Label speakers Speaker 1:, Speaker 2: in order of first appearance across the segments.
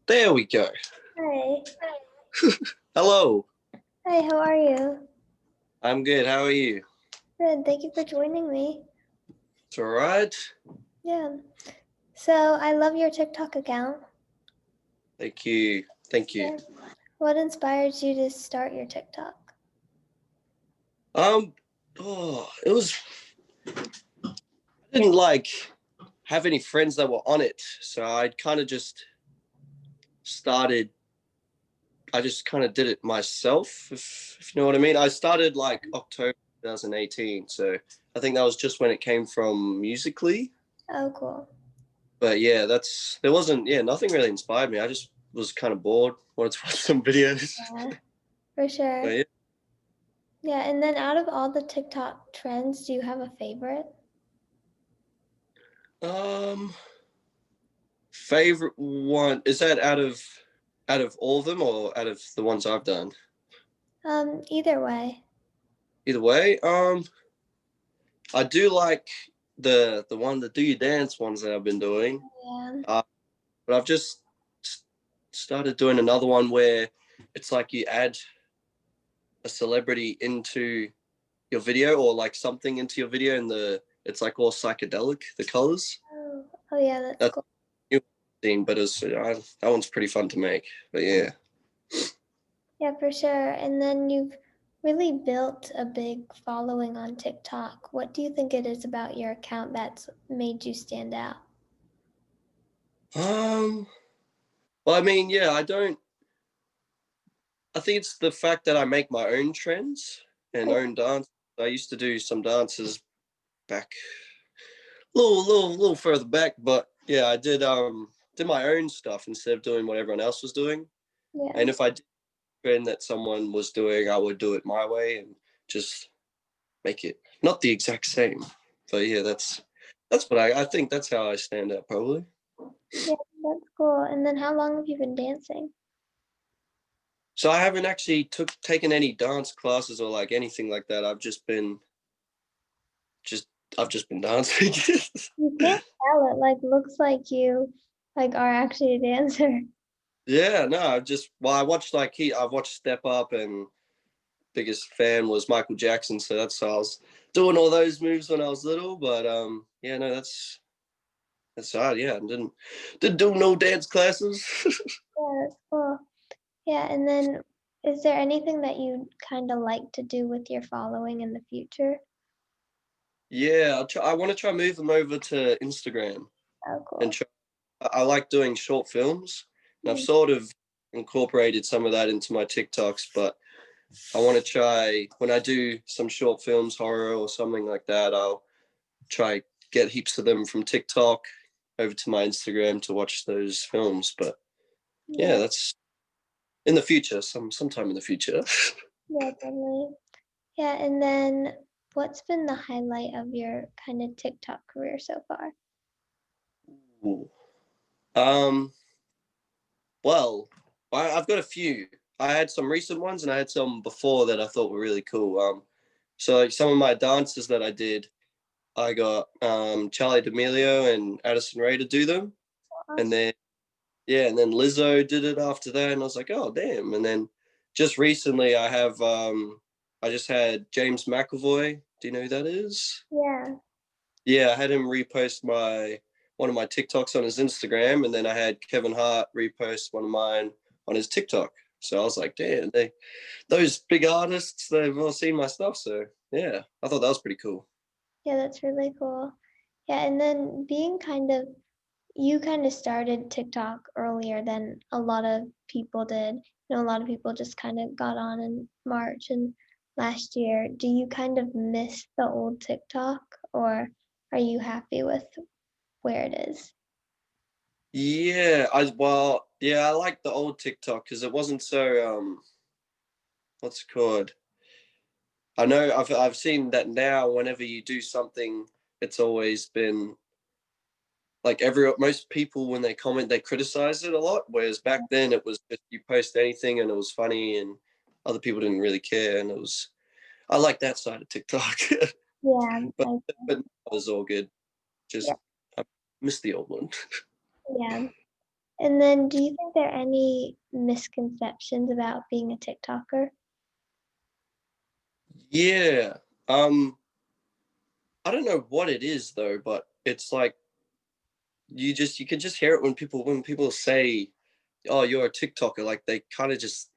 Speaker 1: There we go.
Speaker 2: Hi.
Speaker 1: Hello.
Speaker 2: Hi, how are you?
Speaker 1: I'm good. How are you?
Speaker 2: Good, thank you for joining me.
Speaker 1: It's all right.
Speaker 2: Yeah. So I love your TikTok account.
Speaker 1: Thank you. Thank you.
Speaker 2: Yeah. What inspired you to start your TikTok?
Speaker 1: It was. I didn't have any friends that were on it, so I kind of just started. I just kind of did it myself, if you know what I mean. I started like October 2018, so I think that was just when it came from Musically.
Speaker 2: Oh, cool.
Speaker 1: But yeah, nothing really inspired me. I just was kind of bored, wanted to watch some videos.
Speaker 2: Yeah, for sure.
Speaker 1: But yeah.
Speaker 2: Yeah, and then out of all the TikTok trends, do you have a favorite?
Speaker 1: Favorite one, is that out of all of them or out of the ones I've done?
Speaker 2: Either way.
Speaker 1: Either way, I do like the one, the do you dance ones that I've been doing.
Speaker 2: Yeah.
Speaker 1: But I've just started doing another one where it's like you add a celebrity into your video or like something into your video, and it's like all psychedelic, the colors.
Speaker 2: Oh yeah, that's
Speaker 1: That's
Speaker 2: cool.
Speaker 1: a new thing, but that one's pretty fun to make. But yeah.
Speaker 2: Yeah, for sure. And then you've really built a big following on TikTok. What do you think it is about your account that's made you stand out?
Speaker 1: Um. Well, I mean, yeah, I think it's the fact that I make my own trends and own dance. I used to do some dances back little further back, but yeah, I did my own stuff instead of doing what everyone else was doing.
Speaker 2: Yeah.
Speaker 1: And if I did a trend that someone was doing, I would do it my way and just make it not the exact same. But yeah, that's what I think that's how I stand out probably.
Speaker 2: Yeah, that's cool. And then how long have you been dancing?
Speaker 1: So I haven't actually taken any dance classes or like anything like that. Just I've just been dancing.
Speaker 2: You can't tell it, like looks like you like are actually a dancer.
Speaker 1: Yeah, no, I watched I've watched Step Up, and biggest fan was Michael Jackson, so that's how I was doing all those moves when I was little. But yeah, no, that's hard. Yeah, I didn't do no dance classes.
Speaker 2: Yeah, that's cool. Yeah, and then is there anything that you kind of like to do with your following in the future?
Speaker 1: Yeah, I want to try move them over to Instagram
Speaker 2: Oh,
Speaker 1: and
Speaker 2: cool.
Speaker 1: try. I like doing short films, and I've
Speaker 2: Mm.
Speaker 1: sort of incorporated some of that into my TikToks, but I want to try when I do some short films, horror or something like that. I'll try get heaps of them from TikTok over to my Instagram to watch those films. But yeah,
Speaker 2: Yeah,
Speaker 1: that's in the future, sometime in the future.
Speaker 2: yeah, definitely. Yeah, and then what's been the highlight of your kind of TikTok career so far?
Speaker 1: Ooh. Um, well, I've got a few. I had some recent ones and I had some before that I thought were really cool. So like some of my dances that I did, I got Charlie D'Amelio and Addison Rae to do them, and
Speaker 2: Awesome.
Speaker 1: then yeah, and then Lizzo did it after that, and I was like, oh damn! And then just recently, I just had James McAvoy. Do you know who that is?
Speaker 2: Yeah.
Speaker 1: Yeah, I had him repost one of my TikToks on his Instagram, and then I had Kevin Hart repost one of mine on his TikTok. So I was like, damn, those big artists, they've all seen my stuff. So yeah, I thought that was pretty cool.
Speaker 2: Yeah, that's really cool. Yeah, and then you kind of started TikTok earlier than a lot of people did. A lot of people just kind of got on in March and last year. Do you kind of miss the old TikTok, or are you happy with where it is?
Speaker 1: Yeah, I like the old TikTok because it wasn't so what's it called? I know I've seen that now. Whenever you do something, it's always been like most people when they comment they criticize it a lot. Whereas back then it was just you post anything and it was funny and other people didn't really care, and I like that side of TikTok.
Speaker 2: Yeah,
Speaker 1: but but it was all good.
Speaker 2: yeah,
Speaker 1: Just I miss the old one.
Speaker 2: Yeah. And then do you think there are any misconceptions about being a TikToker?
Speaker 1: Yeah. I don't know what it is though, but it's like you can just hear it when people say, "Oh, you're a TikToker." Like they kind of just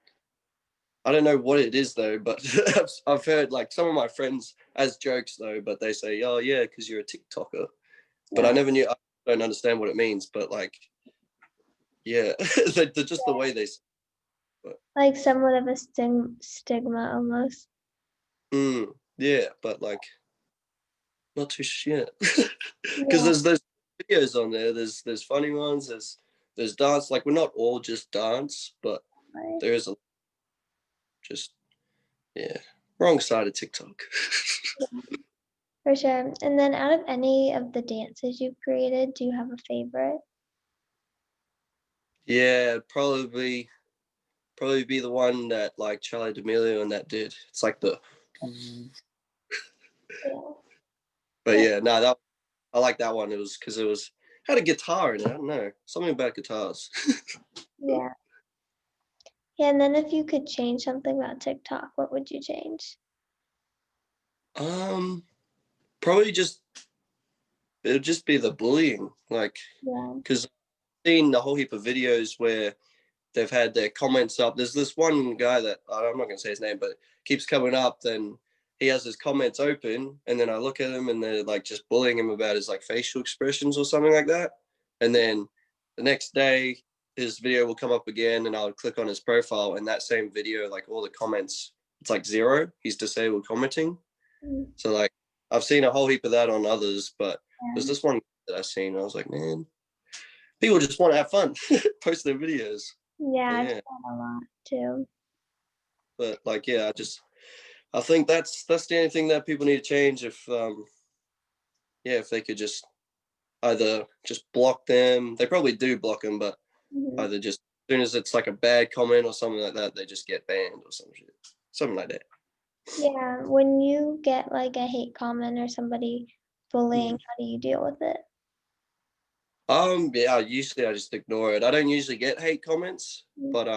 Speaker 1: I don't know what it is though, but I've heard like some of my friends as jokes though, but they say, "Oh yeah, because you're a TikToker." But I
Speaker 2: Yeah.
Speaker 1: never knew. I don't understand what it means, but like yeah, they're just the way they. But,
Speaker 2: Like somewhat of a stigma almost.
Speaker 1: yeah, but like not too sure because
Speaker 2: Yeah,
Speaker 1: there's videos on there. There's funny ones. There's dance. Like we're not all just dance, but
Speaker 2: right.
Speaker 1: there is a just yeah wrong side of TikTok.
Speaker 2: For sure. And then out of any of the dances you've created, do you have a favorite?
Speaker 1: Yeah, probably be the one that like Charlie D'Amelio and that did. It's like the
Speaker 2: Yeah.
Speaker 1: but
Speaker 2: Yeah.
Speaker 1: yeah, no, that I like that one. It was because it was had a guitar in it. I don't know something about guitars.
Speaker 2: Yeah. Yeah, and then if you could change something about TikTok, what would you change?
Speaker 1: um, probably just it'll just be the bullying, like
Speaker 2: Yeah.
Speaker 1: because I've seen a whole heap of videos where they've had their comments up. There's this one guy that I'm not going to say his name, but keeps coming up. Then he has his comments open, and then I look at him, and they're like just bullying him about his like facial expressions or something like that. And then the next day, his video will come up again, and I'll click on his profile, and that same video, like all the comments, it's like zero. He's disabled commenting.
Speaker 2: Mm.
Speaker 1: So like I've seen a whole heap of that on others, but there's
Speaker 2: Yeah.
Speaker 1: this one that I've seen. I was like, man, people just want to have fun, post their videos.
Speaker 2: Yeah,
Speaker 1: But
Speaker 2: I've
Speaker 1: yeah,
Speaker 2: seen that a lot too.
Speaker 1: but like yeah, I think that's the only thing that people need to change. If yeah, if they could just either just block them, they probably do block them, but
Speaker 2: Mhm.
Speaker 1: either just as soon as it's like a bad comment or something like that, they just get banned or some shit, something like that.
Speaker 2: Yeah, when you get like a hate comment or somebody bullying,
Speaker 1: Mm.
Speaker 2: how do you deal with it?
Speaker 1: Yeah, usually I just ignore it. I don't usually get hate comments,
Speaker 2: Mm.
Speaker 1: but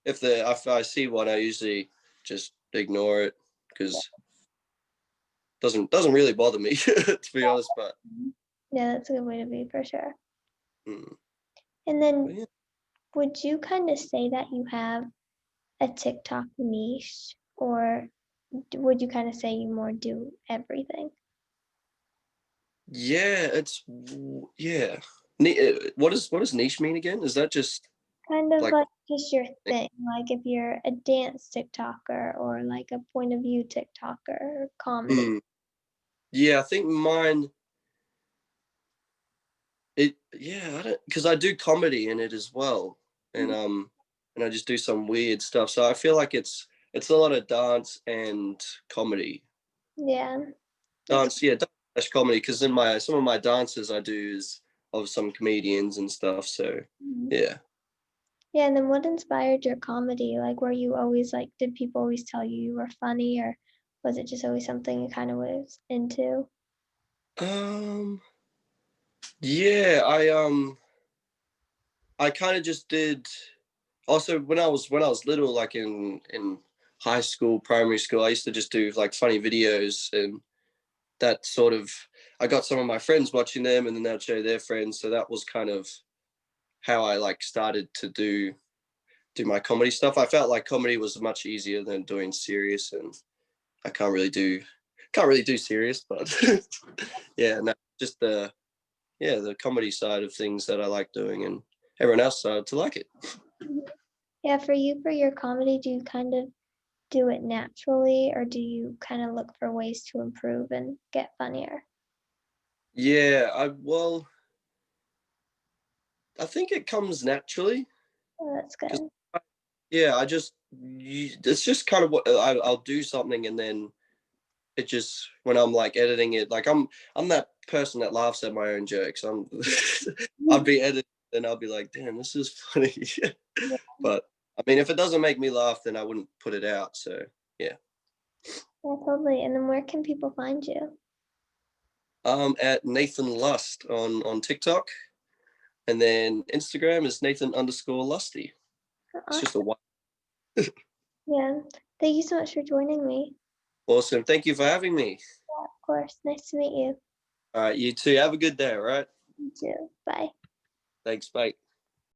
Speaker 1: if I see one, I usually just ignore it because doesn't really bother me to be honest. But
Speaker 2: Yeah, that's a good way to be for sure.
Speaker 1: mm,
Speaker 2: And
Speaker 1: but
Speaker 2: then
Speaker 1: yeah.
Speaker 2: would you kind of say that you have a TikTok niche, or would you kind of say you more do everything?
Speaker 1: Yeah, yeah. What does niche mean again? Is that just
Speaker 2: Kind of
Speaker 1: like
Speaker 2: like just your thing, like if you're a dance TikToker or like a point of view TikToker or comedy.
Speaker 1: mm, yeah, I think mine it yeah, I don't because I do comedy in it as well. And
Speaker 2: Mhm.
Speaker 1: and I just do some weird stuff. So I feel like it's a lot of dance and comedy.
Speaker 2: Yeah, that's
Speaker 1: Dance, yeah, dance comedy because in my some of my dances I do is of some comedians and stuff. So
Speaker 2: mhm.
Speaker 1: yeah.
Speaker 2: Yeah, and then what inspired your comedy? Like, were you always like, did people always tell you you were funny, or was it just always something you kind of was into?
Speaker 1: Um yeah, I kind of just did also when I was little, like in high school, primary school, I used to just do like funny videos, and that sort of I got some of my friends watching them, and then they'd show their friends. So that was kind of how I like started to do my comedy stuff. I felt like comedy was much easier than doing serious, and I can't really do serious, but yeah, no, just the comedy side of things that I like doing, and everyone else started to like it.
Speaker 2: Mhm. Yeah, for you, for your comedy, do you kind of do it naturally, or do you kind of look for ways to improve and get funnier?
Speaker 1: Yeah, I think it comes naturally
Speaker 2: Oh, that's
Speaker 1: because
Speaker 2: good.
Speaker 1: yeah, it's just kind of what I'll do something and then it just when I'm like editing it, like I'm that person that laughs at my own jokes. I'll
Speaker 2: Mhm.
Speaker 1: be editing and I'll be like, damn, this is funny.
Speaker 2: Yeah,
Speaker 1: But I mean, if it doesn't make me laugh, then I wouldn't put it out. So yeah,
Speaker 2: yeah, totally. And then where can people find you?
Speaker 1: at Nathan Lust on TikTok. And then Instagram is Nathan_Lusty. It's just a one.
Speaker 2: Yeah. Thank you so much for joining me.
Speaker 1: Awesome. Thank you for having me.
Speaker 2: Yeah, of course. Nice to meet you.
Speaker 1: All right, you too. Have a good day, all right?
Speaker 2: You too. Bye.
Speaker 1: Thanks, bye.